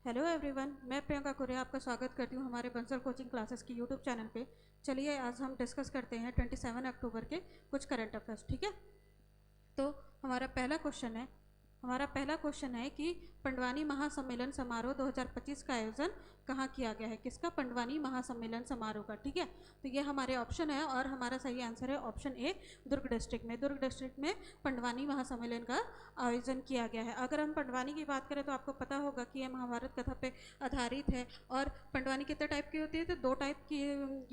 Hello everyone, मैं प्रियंका कुरिया आपका स्वागत करती हूँ हमारे बंसल कोचिंग क्लासेस की यूट्यूब चैनल पे। चलिए आज हम डिस्कस करते हैं 27 अक्टूबर के कुछ करंट अफेयर्स। ठीक है, तो हमारा पहला क्वेश्चन है कि पंडवानी महासम्मेलन समारोह 2025 का आयोजन कहाँ किया गया है। किसका? पंडवानी महासम्मेलन समारोह का। ठीक है, तो ये हमारे ऑप्शन है और हमारा सही आंसर है ऑप्शन ए, दुर्ग डिस्ट्रिक्ट में। दुर्ग डिस्ट्रिक्ट में पंडवानी महासम्मेलन का आयोजन किया गया है। अगर हम पंडवानी की बात करें तो आपको पता होगा कि यह महाभारत कथा पे आधारित है। और पंडवानी कितने टाइप की होती है? तो दो टाइप की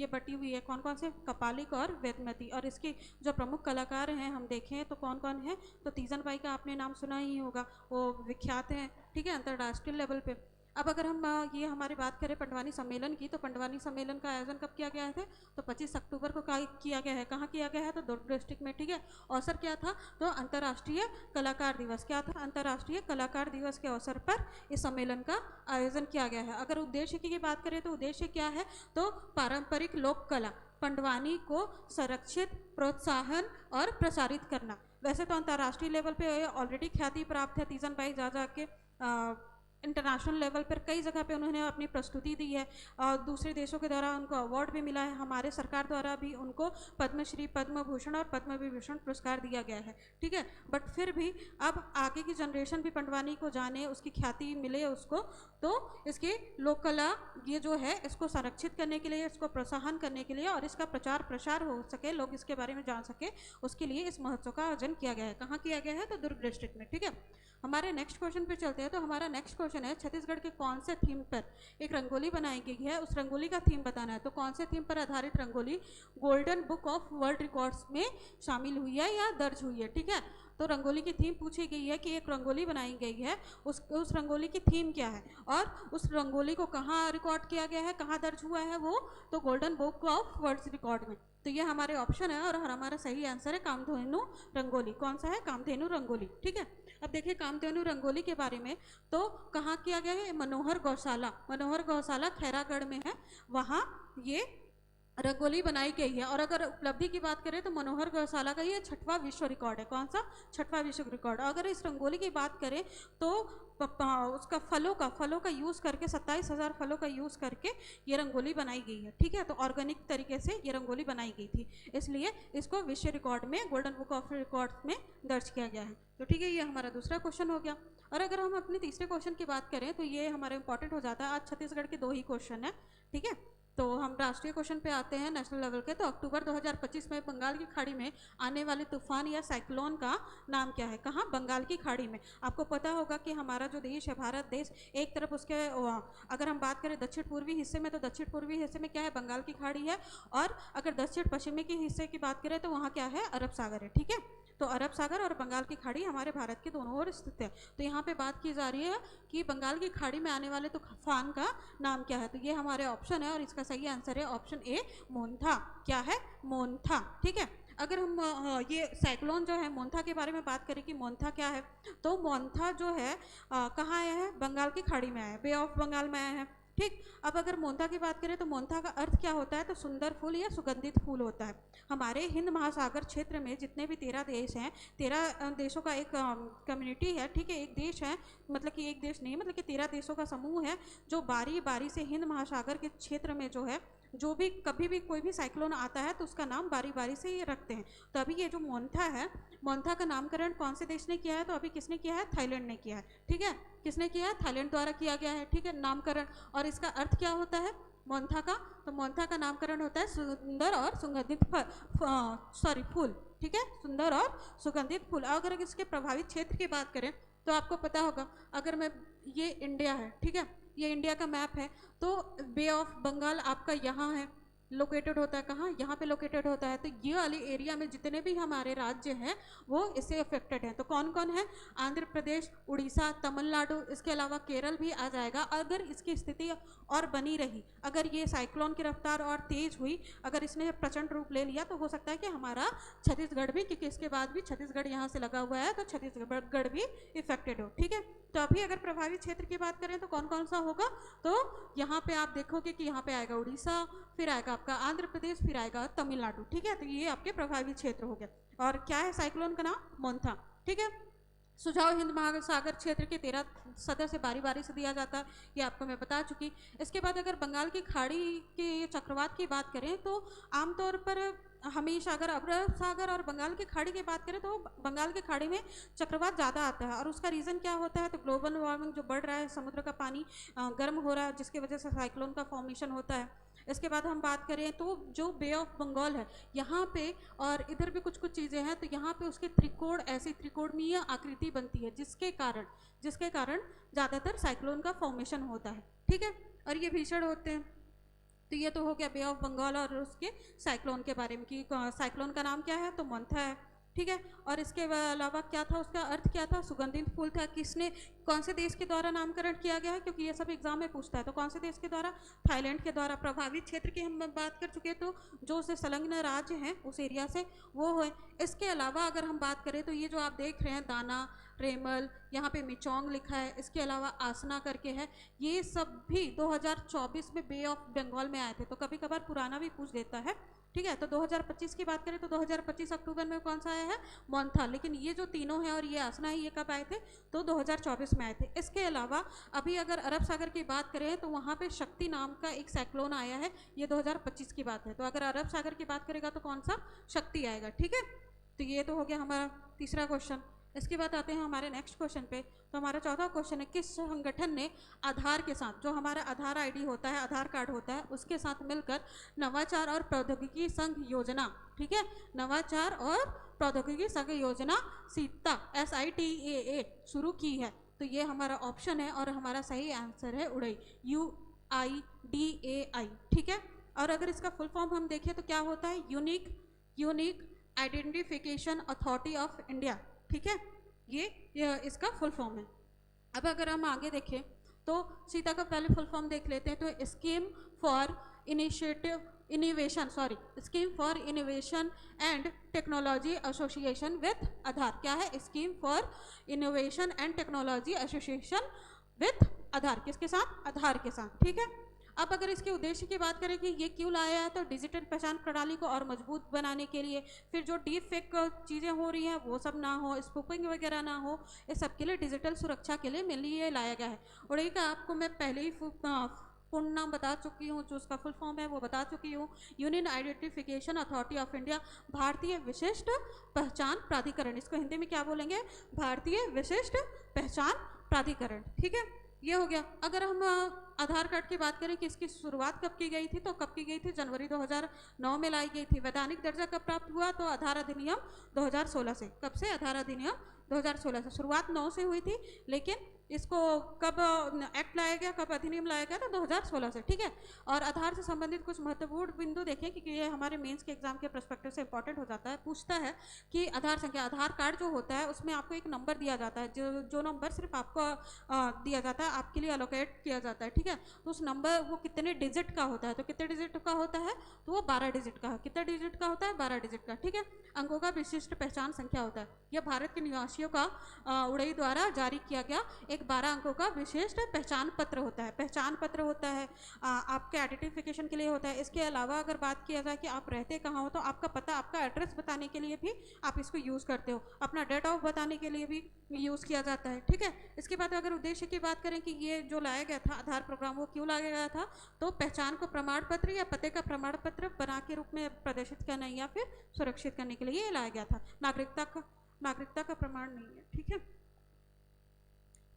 ये बटी हुई है। कौन कौन से? कपालिक और वेदमती। और इसके जो प्रमुख कलाकार हैं हम देखें तो कौन कौन है, तो तीजन बाई का आपने नाम सुना ही होगा, वो विख्यात हैं। ठीक है, अंतर्राष्ट्रीय लेवल पे। अब अगर हम ये हमारी बात करें पंडवानी सम्मेलन की, तो पंडवानी सम्मेलन का आयोजन कब किया गया है? तो 25 अक्टूबर को किया गया है। कहाँ किया गया है? तो दुर्ग डिस्ट्रिक्ट में। ठीक है, अवसर क्या था? तो अंतर्राष्ट्रीय कलाकार दिवस। क्या था? अंतर्राष्ट्रीय कलाकार दिवस के अवसर पर इस सम्मेलन का आयोजन किया गया है। अगर उद्देश्य की बात करें तो उद्देश्य क्या है? तो पारंपरिक लोक कला पंडवानी को संरक्षित, प्रोत्साहन और प्रसारित करना। वैसे तो अंतर्राष्ट्रीय लेवल पे ऑलरेडी ख्याति प्राप्त है तीजन बाई जा के इंटरनेशनल लेवल पर कई जगह पे उन्होंने अपनी प्रस्तुति दी है और दूसरे देशों के द्वारा उनको अवार्ड भी मिला है। हमारे सरकार द्वारा भी उनको पद्मश्री, पद्म भूषण और पद्म विभूषण पुरस्कार दिया गया है। ठीक है, बट फिर भी अब आगे की जनरेशन भी पंडवानी को जाने, उसकी ख्याति मिले उसको, तो इसकी लोक कला ये जो है इसको संरक्षित करने के लिए, इसको प्रोत्साहन करने के लिए और इसका प्रचार प्रसार हो सके, लोग इसके बारे में जान सके, उसके लिए इस महोत्सव का आयोजन किया गया है। कहाँ किया गया है? तो दुर्ग डिस्ट्रिक्ट में। ठीक है, हमारे नेक्स्ट क्वेश्चन पे चलते हैं। तो हमारा नेक्स्ट क्वेश्चन है छत्तीसगढ़ के कौन से थीम पर एक रंगोली बनाई गई है, उस रंगोली का थीम बताना है। तो कौन से थीम पर आधारित rangoli golden book of world records में शामिल हुई है या दर्ज हुई है। ठीक है, तो रंगोली की थीम पूछी गई है कि एक रंगोली बनाई गई है, उस रंगोली की थीम क्या है और उस रंगोली को कहाँ रिकॉर्ड किया गया है, कहाँ दर्ज हुआ है वो, तो golden book of world record में। तो ये हमारे ऑप्शन है और हमारा सही आंसर है कामधेनु रंगोली। कौन सा है? कामधेनु रंगोली। ठीक है, अब देखिए कामधेनु रंगोली के बारे में, तो कहाँ किया गया है? मनोहर गौशाला। मनोहर गौशाला खैरागढ़ में है, वहाँ ये रंगोली बनाई गई है। और अगर उपलब्धि की बात करें तो मनोहर गौशाला का ये 6वां विश्व रिकॉर्ड है। कौन सा? 6वां विश्व रिकॉर्ड। अगर इस रंगोली की बात करें तो उसका फलों का यूज़ करके 27,000 फलों का यूज़ करके ये रंगोली बनाई गई है। ठीक है, तो ऑर्गेनिक तरीके से ये रंगोली बनाई गई थी, इसलिए इसको विश्व रिकॉर्ड में, गोल्डन बुक ऑफ रिकॉर्ड्स में दर्ज किया गया है। तो ठीक है, ये हमारा दूसरा क्वेश्चन हो गया। और अगर हम अपने तीसरे क्वेश्चन की बात करें तो ये हमारा इंपॉर्टेंट हो जाता है। आज छत्तीसगढ़ के 2 ही क्वेश्चन है। ठीक है, तो हम राष्ट्रीय क्वेश्चन पे आते हैं, नेशनल लेवल के। तो अक्टूबर 2025 में बंगाल की खाड़ी में आने वाले तूफान या साइक्लोन का नाम क्या है? कहाँ? बंगाल की खाड़ी में। आपको पता होगा कि हमारा जो देश है, भारत देश, एक तरफ उसके अगर हम बात करें दक्षिण पूर्वी हिस्से में, तो दक्षिण पूर्वी हिस्से में क्या है? बंगाल की खाड़ी है। और अगर दक्षिण पश्चिमी के हिस्से की बात करें तो वहाँ क्या है? अरब सागर है। ठीक है, तो अरब सागर और बंगाल की खाड़ी हमारे भारत के दोनों ओर स्थित है। तो यहाँ पे बात की जा रही है कि बंगाल की खाड़ी में आने वाले तूफान का नाम क्या है। तो ये हमारे ऑप्शन है और इसका सही आंसर है ऑप्शन ए, मोन्था। क्या है? मोन्था। ठीक है, अगर हम ये साइक्लोन जो है मोन्था के बारे में बात करें कि मोन्था क्या है, तो मोन्था जो है कहाँ आया है? बंगाल की खाड़ी में आया है, बे ऑफ बंगाल में आया है। ठीक, अब अगर मोन्था की बात करें तो मोन्था का अर्थ क्या होता है? तो सुंदर फूल या सुगंधित फूल होता है। हमारे हिंद महासागर क्षेत्र में जितने भी 13 देश हैं, 13 देशों का एक कम्युनिटी है। ठीक है, एक देश है, मतलब कि एक देश नहीं, मतलब कि 13 देशों का समूह है जो बारी बारी से हिंद महासागर के क्षेत्र में जो है, जो भी कभी भी कोई भी साइक्लोन आता है तो उसका नाम बारी बारी से ये रखते हैं। तो अभी ये जो मोन्था है, मोन्था का नामकरण कौन से देश ने किया है? तो अभी किसने किया है? थाईलैंड ने किया है। ठीक है, किसने किया है? थाईलैंड द्वारा किया गया है। ठीक है, नामकरण। और इसका अर्थ क्या होता है मोन्था का? तो मोन्था का नामकरण होता है सुंदर और सुगंधित फूल। ठीक है, सुंदर और सुगंधित फूल। अगर इसके प्रभावित क्षेत्र की बात करें तो आपको पता होगा, अगर मैं, ये इंडिया है। ठीक है, ये इंडिया का मैप है, तो बे ऑफ बंगाल आपका यहाँ है, लोकेटेड होता है। कहाँ? यहाँ पे लोकेटेड होता है। तो ये वाली एरिया में जितने भी हमारे राज्य हैं वो इससे अफेक्टेड हैं। तो कौन कौन है? आंध्र प्रदेश, उड़ीसा, तमिलनाडु, इसके अलावा केरल भी आ जाएगा। अगर इसकी स्थिति और बनी रही, अगर ये साइक्लोन की रफ्तार और तेज हुई, अगर इसने प्रचंड रूप ले लिया, तो हो सकता है कि हमारा छत्तीसगढ़ भी, क्योंकि इसके बाद भी छत्तीसगढ़ यहाँ से लगा हुआ है, तो छत्तीसगढ़ भी इफेक्टेड हो। ठीक है, तो अभी अगर प्रभावित क्षेत्र की बात करें तो कौन कौन सा होगा? तो यहाँ पे आप देखोगे कि यहाँ पे आएगा उड़ीसा, फिर आएगा आपका आंध्र प्रदेश, फिर आएगा तमिलनाडु। ठीक है, तो ये आपके प्रभावित क्षेत्र हो गया। और क्या है साइक्लोन का नाम? मोन्था। ठीक है, सुझाव हिंद महासागर क्षेत्र के 13 सदस्य बारी बारी से दिया जाता है, ये आपको मैं बता चुकी। इसके बाद अगर बंगाल की खाड़ी के चक्रवात की बात करें तो आमतौर पर हमेशा अगर अरब सागर और बंगाल की खाड़ी की बात करें तो बंगाल की खाड़ी में चक्रवात ज़्यादा आता है, और उसका रीज़न क्या होता है, तो ग्लोबल वार्मिंग जो बढ़ रहा है, समुद्र का पानी गर्म हो रहा है, जिसकी वजह से साइक्लोन का फॉर्मेशन होता है। इसके बाद हम बात करें तो जो बे ऑफ बंगाल है यहाँ पे, और इधर भी कुछ कुछ चीज़ें हैं, तो यहाँ पे उसके त्रिकोण, ऐसी त्रिकोणीय आकृति बनती है, जिसके कारण ज़्यादातर साइक्लोन का फॉर्मेशन होता है, ठीक है, और ये भीषण होते हैं। तो ये तो हो गया बे ऑफ बंगाल और उसके साइक्लोन के बारे में कि साइक्लोन का नाम क्या है, तो मंथा है, ठीक है। और इसके अलावा क्या था, उसका अर्थ क्या था, सुगंधित फूल था। किसने, कौन से देश के द्वारा नामकरण किया गया है, क्योंकि ये सब एग्जाम में पूछता है, तो कौन से देश के द्वारा, थाईलैंड के द्वारा। प्रभावित क्षेत्र की हम बात कर चुके हैं, तो जो उससे संलग्न राज्य हैं उस एरिया से वो है। इसके अलावा अगर हम बात करें तो ये जो आप देख रहे हैं दाना, रेमल, यहाँ पे मिचोंग लिखा है, इसके अलावा आसना करके है, ये सब भी 2024 में बे ऑफ बंगाल में आए थे। तो कभी कभार पुराना भी पूछ देता है, ठीक है। तो 2025 की बात करें तो 2025 अक्टूबर में कौन सा आया है, मोन्था। लेकिन ये जो तीनों हैं और ये आसना है, ये कब आए थे, तो 2024 में आए थे। इसके अलावा अभी अगर अरब सागर की बात करें तो वहाँ पे शक्ति नाम का एक साइक्लोन आया है, ये 2025 की बात है। तो अगर अरब सागर की बात करेगा तो कौन सा, शक्ति आएगा, ठीक है। तो ये तो हो गया हमारा तीसरा क्वेश्चन। इसके बाद आते हैं हमारे नेक्स्ट क्वेश्चन पे। तो हमारा चौथा क्वेश्चन है, किस संगठन ने आधार के साथ, जो हमारा आधार आईडी होता है, आधार कार्ड होता है, उसके साथ मिलकर नवाचार और प्रौद्योगिकी संघ योजना, ठीक है, नवाचार और प्रौद्योगिकी संघ योजना सीता SITAA शुरू की है। तो ये हमारा ऑप्शन है और हमारा सही आंसर है उड़ई, UIDAI, ठीक है। और अगर इसका फुल फॉर्म हम देखें तो क्या होता है, unique identification authority of India, ठीक है, ये इसका फुल फॉर्म है। अब अगर हम आगे देखें तो सीता का पहले फुल फॉर्म देख लेते हैं। तो scheme for innovation and technology association with Aadhaar, क्या है, scheme for innovation and technology association with Aadhaar, किसके साथ, आधार के साथ, ठीक है। अब अगर इसके उद्देश्य की बात करें कि ये क्यों लाया है, तो डिजिटल पहचान प्रणाली को और मजबूत बनाने के लिए, फिर जो डीप फेक चीज़ें हो रही हैं वो सब ना हो, स्पूफिंग वगैरह ना हो, इस सब के लिए डिजिटल सुरक्षा के लिए मेनली ये लाया गया है। और एक आपको मैं पहले ही पूर्ण नाम बता चुकी हूँ, जो उसका फुल फॉर्म है वो बता चुकी हूँ, union identification authority of India, भारतीय विशिष्ट पहचान प्राधिकरण। इसको हिंदी में क्या बोलेंगे, भारतीय विशिष्ट पहचान प्राधिकरण, ठीक है, ये हो गया। अगर हम आधार कार्ड की बात करें कि इसकी शुरुआत कब की गई थी, तो कब की गई थी, जनवरी 2009 में लाई गई थी। वैधानिक दर्जा कब प्राप्त हुआ, तो आधार अधिनियम 2016 से। कब से, आधार अधिनियम 2016 से। शुरुआत 9 से हुई थी, लेकिन इसको कब एक्ट लाया गया, कब अधिनियम लाया गया, तो 2016 से, ठीक है। और आधार से संबंधित कुछ महत्वपूर्ण बिंदु देखें, क्योंकि ये हमारे मेंस के एग्जाम के पर्सपेक्टिव से इंपॉर्टेंट हो जाता है। पूछता है कि आधार संख्या, आधार कार्ड जो होता है उसमें आपको एक नंबर दिया जाता है, जो नंबर सिर्फ आपको दिया जाता है, आपके लिए अलोकेट किया जाता है, ठीक है। तो उस नंबर वो कितने डिजिट का होता है, तो कितने डिजिट का होता है, तो वो 12 डिजिट का है। कितने डिजिट का होता है, 12 डिजिट का, ठीक है। अंकों का विशिष्ट पहचान संख्या होता है। यह भारत के निवासियों का उड़ई द्वारा जारी किया गया एक 12 अंकों का विशिष्ट पहचान पत्र होता है। पहचान पत्र होता है, आपके आइडेंटिफिकेशन के लिए होता है। इसके अलावा अगर बात किया जाए कि आप रहते कहाँ हो, तो आपका पता, आपका एड्रेस बताने के लिए भी आप इसको यूज़ करते हो। अपना डेट ऑफ बताने के लिए भी यूज़ किया जाता है, ठीक है। इसके बाद अगर उद्देश्य की बात करें कि ये जो लाया गया था आधार प्रोग्राम, वो क्यों लाया गया था, तो पहचान को प्रमाण पत्र या पते का प्रमाण पत्र बना के रूप में प्रदर्शित करने या फिर सुरक्षित करने के लिए ये लाया गया था। नागरिकता का प्रमाण नहीं है, ठीक है।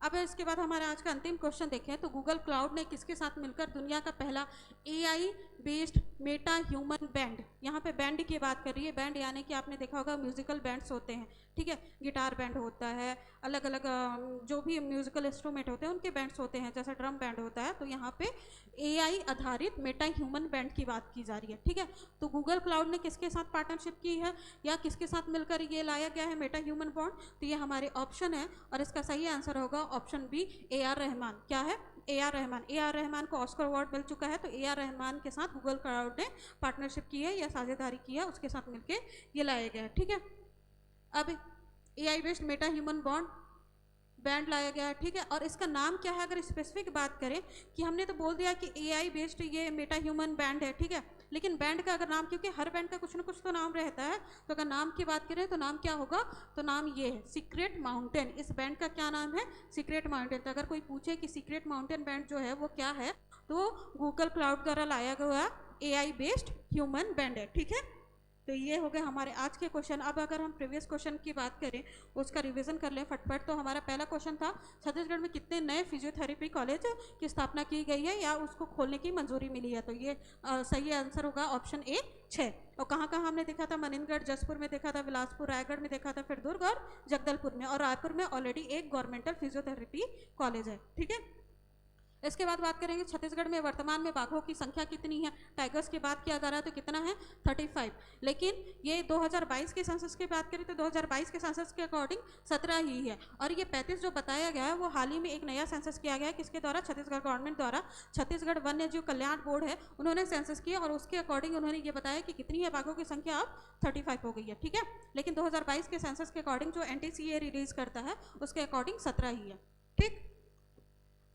अब इसके बाद हमारे आज का अंतिम क्वेश्चन देखें तो गूगल क्लाउड ने किसके साथ मिलकर दुनिया का पहला AI based Meta human band, यहाँ पे बैंड की बात कर रही है। बैंड यानी कि आपने देखा होगा म्यूजिकल बैंड्स होते हैं, ठीक है, गिटार बैंड होता है, अलग अलग जो भी म्यूजिकल इंस्ट्रूमेंट होते हैं उनके बैंड्स होते हैं, जैसा ड्रम बैंड होता है। तो यहाँ पे AI आधारित मेटा ह्यूमन बैंड की बात की जा रही है, ठीक है। तो गूगल क्लाउड ने किसके साथ पार्टनरशिप की है या किसके साथ मिलकर ये लाया गया है मेटा ह्यूमन बॉन्ड, तो ये हमारे ऑप्शन है और इसका सही आंसर होगा ऑप्शन बी, AR रहमान। क्या है, AR रहमान। AR रहमान को ऑस्कर अवार्ड मिल चुका है। तो AR रहमान के साथ गूगल क्लाउड ने पार्टनरशिप की है या साझेदारी की है, उसके साथ मिलके ये लाया गया है, ठीक है। अब AI based Meta human bond band लाया गया है, ठीक है। और इसका नाम क्या है, अगर स्पेसिफिक बात करें कि हमने तो बोल दिया कि AI बेस्ड ये मेटा ह्यूमन बैंड है, ठीक है, लेकिन बैंड का अगर नाम, क्योंकि हर बैंड का कुछ ना कुछ तो नाम रहता है, तो अगर नाम की बात करें तो नाम क्या होगा, तो नाम ये है सीक्रेट माउंटेन। इस बैंड का क्या नाम है, सीक्रेट माउंटेन। तो अगर कोई पूछे कि सीक्रेट माउंटेन बैंड जो है वो क्या है, तो गूगल क्लाउड द्वारा लाया गया AI बेस्ड ह्यूमन बैंड है, ठीक है। तो ये हो गए हमारे आज के क्वेश्चन। अब अगर हम प्रीवियस क्वेश्चन की बात करें, उसका रिवीजन कर लें फटफट। तो हमारा पहला क्वेश्चन था, छत्तीसगढ़ में कितने नए फिजियोथेरेपी कॉलेज की स्थापना की गई है या उसको खोलने की मंजूरी मिली है। तो ये सही आंसर होगा ऑप्शन ए 6। और कहाँ कहाँ हमने देखा था, मनिनगढ़, जसपुर में देखा था, बिलासपुर, रायगढ़ में देखा था, फिर दुर्ग और जगदलपुर में, और रायपुर में ऑलरेडी एक गवर्नमेंटल फिजियोथेरेपी कॉलेज है, ठीक है। इसके बाद बात करेंगे छत्तीसगढ़ में वर्तमान में बाघों की संख्या कितनी है। टाइगर्स की बात किया जा रहा है तो कितना है, 35। लेकिन ये 2022 के सेंसस की बात करें तो 2022 के सेंसस के अकॉर्डिंग 17 ही है। और ये 35 जो बताया गया है वो हाल ही में एक नया सेंसस किया गया है, किसके द्वारा, छत्तीसगढ़ गवर्नमेंट द्वारा। छत्तीसगढ़ वन्य जीव कल्याण बोर्ड है, उन्होंने सेंसस किया और उसके अकॉर्डिंग उन्होंने ये बताया कि कितनी है बाघों की संख्या, अब 35 हो गई है, ठीक है। लेकिन 2022 के सेंसस के अकॉर्डिंग जो NTCA रिलीज करता है उसके अकॉर्डिंग 17 ही है, ठीक।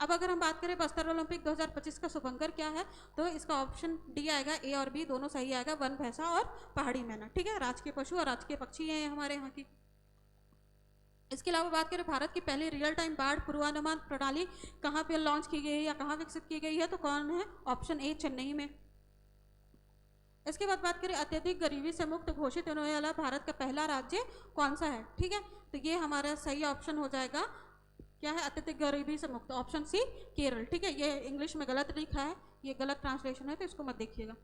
अब अगर हम बात करें बस्तर ओलंपिक 2025 का शुभंकर क्या है, तो इसका ऑप्शन डी आएगा, ए और बी दोनों सही आएगा, वन भैंसा और पहाड़ी मैना, ठीक है। राजकीय पशु और राजकीय पक्षी है हमारे यहाँ की। इसके अलावा बात करें भारत की पहली रियल टाइम बाढ़ पूर्वानुमान प्रणाली कहाँ पे लॉन्च की गई है या कहाँ विकसित की गई है, तो कौन है, ऑप्शन ए चेन्नई में। इसके बाद बात करें अत्यधिक गरीबी से मुक्त घोषित होने वाला भारत का पहला राज्य कौन सा है, ठीक है। तो ये हमारा सही ऑप्शन हो जाएगा, क्या है, अत्यधिक गरीबी से मुक्त, ऑप्शन सी केरल, ठीक है। ये इंग्लिश में गलत लिखा है, ये गलत ट्रांसलेशन है तो इसको मत देखिएगा।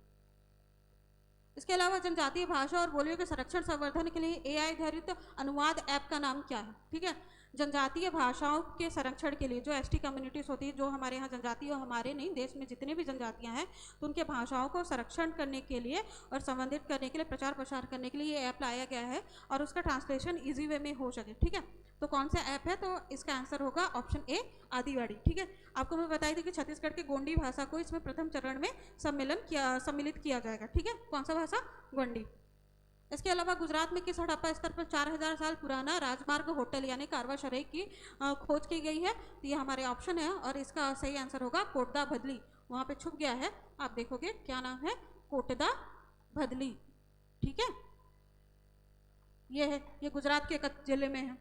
इसके अलावा जनजातीय भाषा और बोलियों के संरक्षण संवर्धन के लिए AI आधारित अनुवाद ऐप का नाम क्या है, ठीक है। जनजातीय भाषाओं के संरक्षण के लिए जो ST कम्युनिटीज होती है, जो हमारे यहाँ जनजातीय, हमारे नहीं देश में जितने भी जनजातियाँ हैं, तो उनके भाषाओं को संरक्षण करने के लिए और संवर्धित करने के लिए, प्रचार प्रसार करने के लिए ये ऐप लाया गया है और उसका ट्रांसलेशन ईजी वे में हो सके, ठीक है। तो कौन सा ऐप है, तो इसका आंसर होगा ऑप्शन ए आदिवाड़ी, ठीक है। आपको मैं बताई थी कि छत्तीसगढ़ की गोंडी भाषा को इसमें प्रथम चरण में सम्मिलित किया जाएगा, ठीक है। कौन सा भाषा, गोंडी। इसके अलावा गुजरात में किस हड़प्पा स्तर पर 4000 साल पुराना राजमार्ग होटल यानी कारवा शरीफ की खोज की गई है, तो ये हमारे ऑप्शन है और इसका सही आंसर होगा कोटदा भदली। वहाँ पे छुप गया है, आप देखोगे क्या नाम है, कोटदा भदली, ठीक है। ये है, ये गुजरात के कच्छ जिले में है।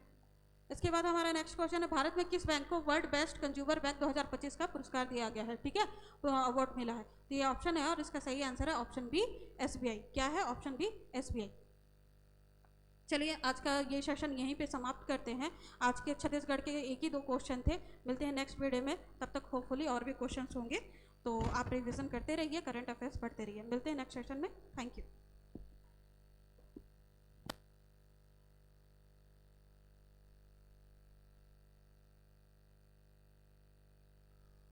इसके बाद हमारा नेक्स्ट क्वेश्चन है, भारत में किस बैंक को वर्ल्ड बेस्ट कंज्यूमर बैंक 2025 का पुरस्कार दिया गया है, ठीक है, अवार्ड मिला है। तो ये ऑप्शन है और इसका सही आंसर है ऑप्शन बी SBI। क्या है, ऑप्शन बी SBI। चलिए आज का ये सेशन यहीं पे समाप्त करते हैं। आज के छत्तीसगढ़ के एक ही 2 क्वेश्चन थे, मिलते हैं नेक्स्ट वीडियो में, तब तक होपफुली और भी क्वेश्चन होंगे। तो आप रिविजन करते रहिए, करंट अफेयर्स पढ़ते रहिए, मिलते हैं नेक्स्ट सेशन में। Thank you.